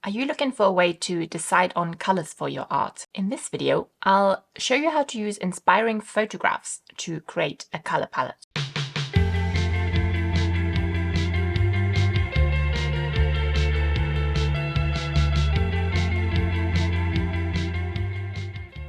Are you looking for a way to decide on colors for your art? In this video, I'll show you how to use inspiring photographs to create a color palette.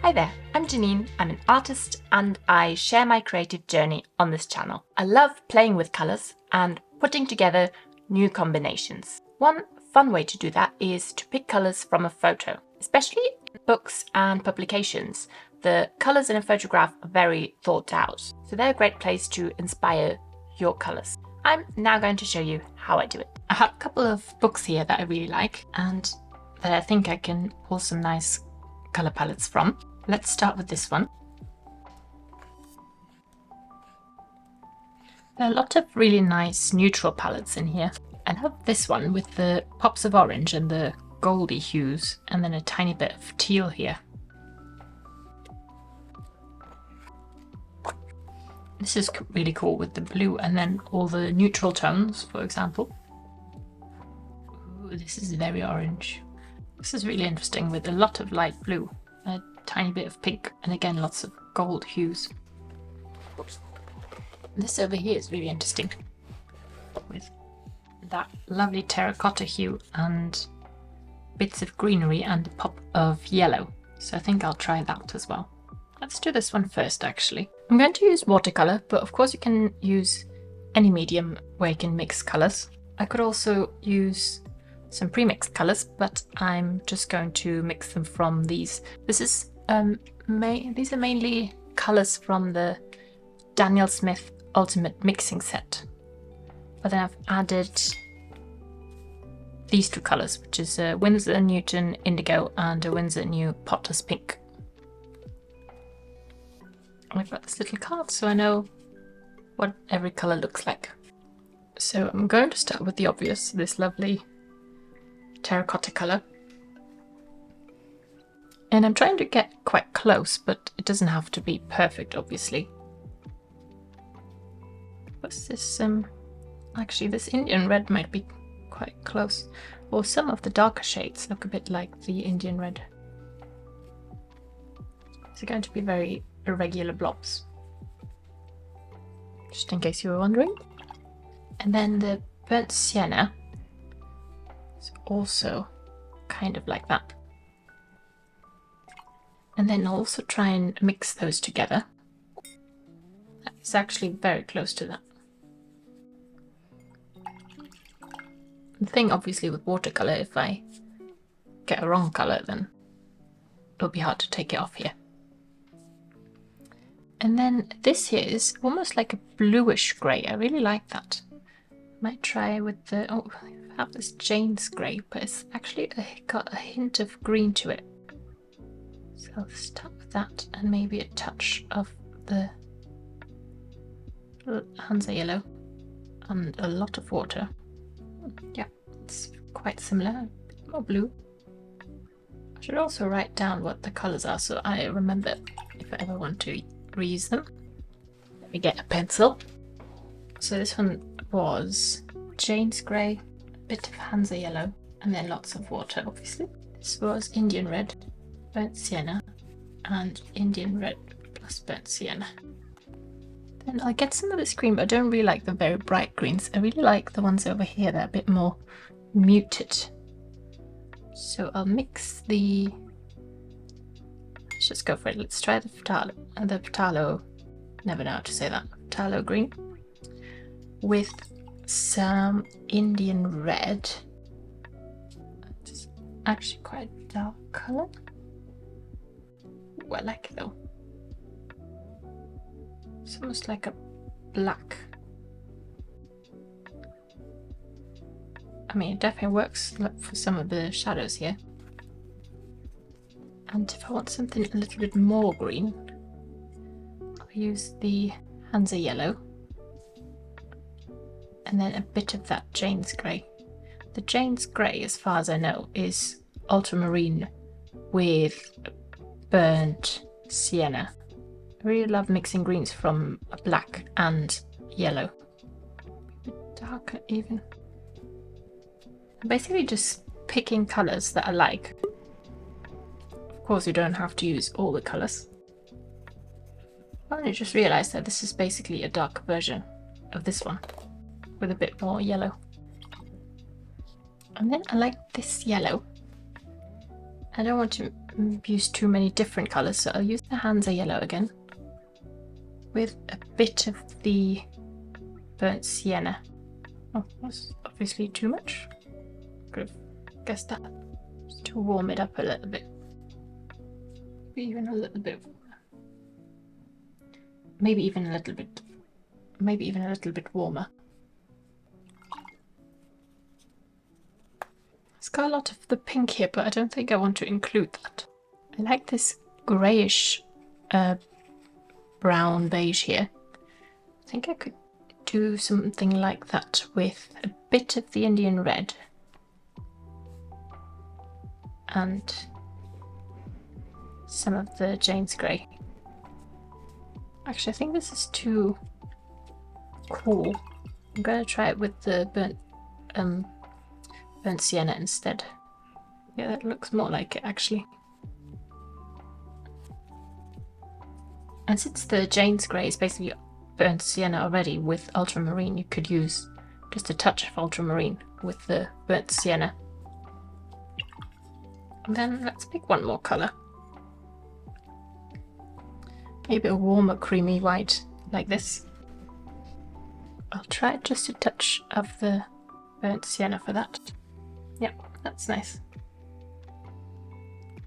Hi there, I'm Janine. I'm an artist and I share my creative journey on this channel. I love playing with colors and putting together new combinations. One fun way to do that is to pick colors from a photo. Especially in books and publications, the colors in a photograph are very thought out, so they're a great place to inspire your colors. I'm now going to show you how I do it. I have a couple of books here that I really like and that I think I can pull some nice color palettes from. Let's start with this one. There are a lot of really nice neutral palettes in here. I love this one with the pops of orange and the goldy hues, and then a tiny bit of teal here. This is really cool with the blue and then all the neutral tones, for example. Ooh, this is very orange. This is really interesting with a lot of light blue, a tiny bit of pink, and again lots of gold hues. This over here is really interesting with that lovely terracotta hue and bits of greenery and a pop of yellow. So I think I'll try that as well. Let's do this one first actually. I'm going to use watercolor, but of course you can use any medium where you can mix colors. I could also use some pre-mixed colors, but I'm just going to mix them from these. These are mainly colors from the Daniel Smith Ultimate Mixing Set. But then I've added these two colors, which is a Winsor Newton Indigo and a Winsor New Potter's Pink. I've got this little card so I know what every color looks like. So I'm going to start with the obvious, this lovely terracotta color. And I'm trying to get quite close, but it doesn't have to be perfect, obviously. What's this? Actually, this Indian red might be quite close. Or some of the darker shades look a bit like the Indian red. These are going to be very irregular blobs, just in case you were wondering. And then the burnt sienna is also kind of like that. And then I'll also try and mix those together. It's actually very close to that. The thing obviously with watercolor, if I get a wrong color, then it'll be hard to take it off here. And then this here is almost like a bluish grey. I really like that. Might try with the, oh, I have this Jane's grey, but it's actually got a hint of green to it. So I'll start with that and maybe a touch of the Hansa yellow and a lot of water. Yeah, it's quite similar, a bit more blue. I should also write down what the colours are so I remember if I ever want to reuse them. Let me get a pencil. So this one was Jane's grey, a bit of Hansa yellow, and then lots of water, obviously. This was Indian red, burnt sienna, and Indian red plus burnt sienna. Then I'll get some of this green, but I don't really like the very bright greens. I really like the ones over here that are a bit more muted. So I'll mix the... Let's just go for it. Let's try the Phthalo, never know how to say that, Phthalo green, with some Indian red. It's actually quite a dark colour. Ooh, I like it though. It's almost like a black. I mean, it definitely works for some of the shadows here. And if I want something a little bit more green, I'll use the Hansa yellow. And then a bit of that Jane's grey. The Jane's grey, as far as I know, is ultramarine with burnt sienna. I really love mixing greens from a black and yellow. A bit darker even. I'm basically just picking colours that I like. Of course, you don't have to use all the colours. I just realised that this is basically a dark version of this one, with a bit more yellow. And then I like this yellow. I don't want to use too many different colours, so I'll use the Hansa yellow again, with a bit of the burnt sienna. Oh, that's obviously too much. Could have guessed that. Just to warm it up a little bit. Even a little bit. Maybe even a little bit warmer. It's got a lot of the pink here, but I don't think I want to include that. I like this greyish brown beige here. I think I could do something like that with a bit of the Indian red and some of the Jane's grey. Actually, I think this is too cool. I'm gonna try it with the burnt sienna instead. Yeah, that looks more like it actually. And since the Jane's grey is basically burnt sienna already with ultramarine, you could use just a touch of ultramarine with the burnt sienna. And then let's pick one more colour. Maybe a warmer creamy white like this. I'll try just a touch of the burnt sienna for that. Yep, that's nice.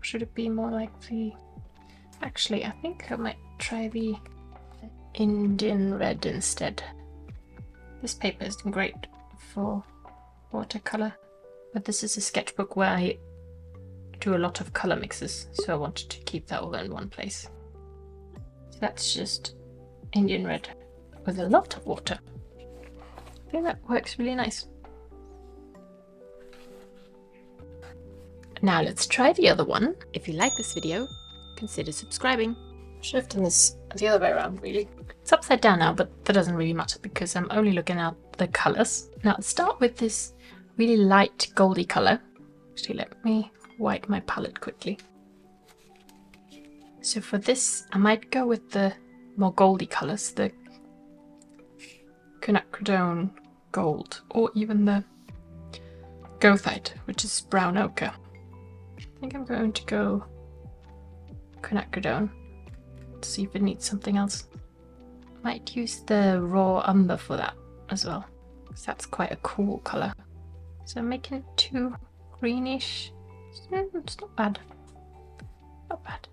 Should it be more like the... Actually, I think I might try the Indian red instead. This paper isn't great for watercolour, but this is a sketchbook where I do a lot of colour mixes, so I wanted to keep that all in one place. So that's just Indian red with a lot of water. I think that works really nice. Now let's try the other one. If you like this video, consider subscribing. I should have done this the other way around really. It's upside down now, but that doesn't really matter because I'm only looking at the colours. Now let's start with this really light goldy colour. Actually, let me wipe my palette quickly. So for this, I might go with the more goldy colours, the quinacridone gold, or even the goethite, which is brown ochre. I think I'm going to go quinacridone to see if it needs something else. Might use the raw umber for that as well, because that's quite a cool colour. So I'm making it too greenish. It's not bad. Not bad.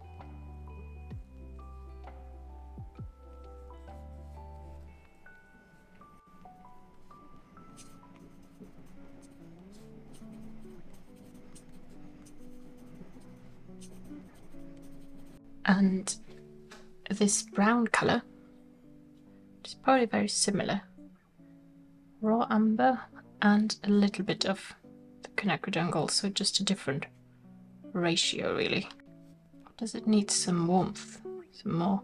And this brown colour, which is probably very similar, raw umber and a little bit of the quinacridone gold, so just a different ratio really. Does it need some warmth? Some more?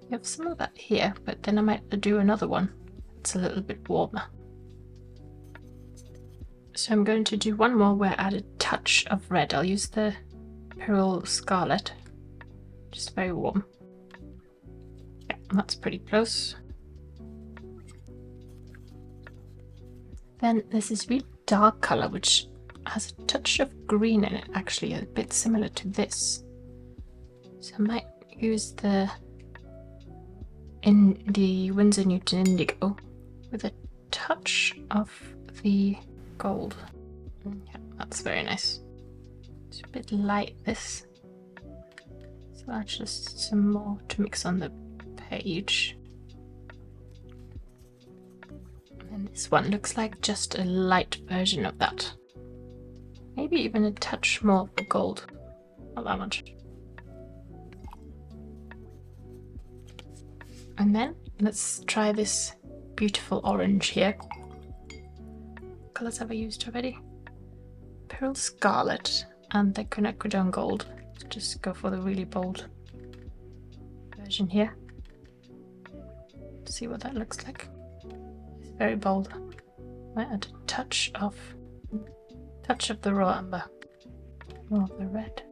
You have some of that here, but then I might do another one. It's a little bit warmer. So I'm going to do one more where I add a touch of red. I'll use the Pearl Scarlet, just very warm. Yeah, that's pretty close. Then there's this really dark colour which has a touch of green in it, actually a bit similar to this. So I might use the Winsor Newton Indigo with a touch of the gold. Yeah, that's very nice. It's a bit light, this. So that's just some more to mix on the page. And this one looks like just a light version of that. Maybe even a touch more of the gold. Not that much. And then let's try this beautiful orange here. What colours have I used already? Pearl Scarlet and the quinacridone gold. So just go for the really bold version here. See what that looks like. It's very bold. Might add a touch of Touch of the raw umber. More of the red.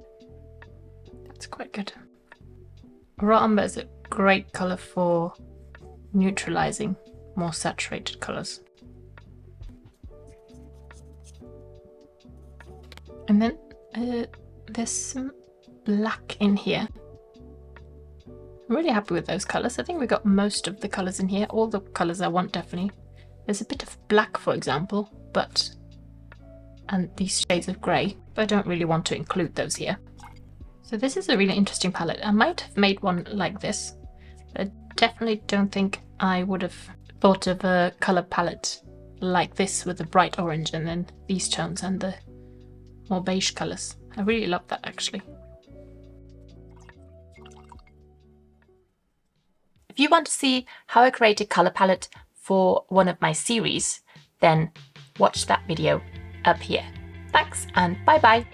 That's quite good. Raw umber is a great colour for neutralising more saturated colours. And then there's some black in here. I'm really happy with those colours. I think we got most of the colours in here. All the colours I want, definitely. There's a bit of black, for example, and these shades of grey, but I don't really want to include those here. So this is a really interesting palette. I might have made one like this, but I definitely don't think I would have thought of a colour palette like this with the bright orange and then these tones and the more beige colours. I really love that, actually. If you want to see how I create a colour palette for one of my series, then watch that video up here. Thanks and bye bye.